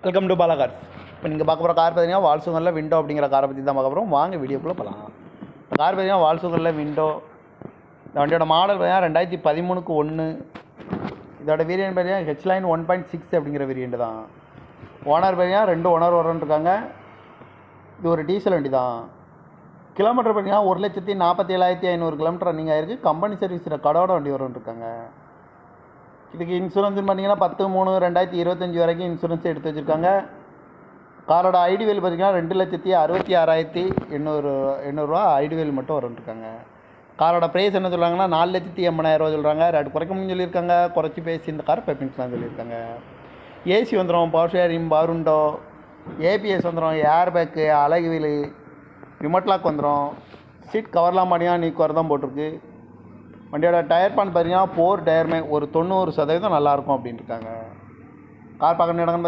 Welcome to Bala cars. இப்போ நீங்கள் பார்க்க போகிற கார் பார்த்தீங்கன்னா வால்சுகரில் விண்டோ அப்படிங்கிற காரை பற்றி தான் பார்க்க போகிறோம். வாங்க வீடியோக்குள்ளே போகலாம். இந்த கார் பார்த்தீங்கன்னா வால்சுகரில் விண்டோ. இந்த வண்டியோட மாடல் பார்த்தீங்கன்னா 2013க்கு 1. இதோட வேரியன்ட் பார்த்தீங்கன்னா ஹெச்லைன் 1.6 அப்படிங்கிற வேரியன்ட் தான். ஓனர் பார்த்தீங்கன்னா 2 ஓனர் வரன்ட்ருக்காங்க. இது ஒரு டீசல் வண்டி தான். கிலோமீட்டர் பார்த்தீங்கன்னா 1,47,500 கிலோமீட்டர் ரன்னிங் ஆயிருக்கு. கம்பெனி சர்வீஸ் ரெக்கார்டோட வண்டி வரன்ட்ருக்காங்க. இதுக்கு இன்சூரன்ஸ்னு பார்த்தீங்கன்னா 10/3/2025 வரைக்கும் இன்சூரன்ஸ் எடுத்து வச்சுருக்காங்க. காரோட ஐடி வேல் பார்த்தீங்கன்னா 2,66,800 ஐடி வேல் மட்டும் வரும்ருக்காங்க. காரோட ப்ரைஸ் என்ன சொல்கிறாங்கன்னா 4,80,000 சொல்கிறாங்க. ரேட் குறைக்கணும்னு சொல்லியிருக்காங்க. குறைச்சி பேசி இந்த கார் பெப்பின்ஸ்லாம் சொல்லியிருக்காங்க. ஏசி வந்துடும், power sharing, power window, ABS வந்துடும், ஏர் பேக்கு, அழகு வீலு, ரிமோட் லாக் வந்துடும். சீட் கவர்லாம் பண்ணியாக நீக்குவார் தான் போட்டிருக்கு. வண்டியோட டயர் பான் பார்த்தீங்கன்னா 4 டயருமே ஒரு 90% நல்லாயிருக்கும் அப்படின்ட்டுருக்காங்க. கார் பார்க்குற இடங்கள்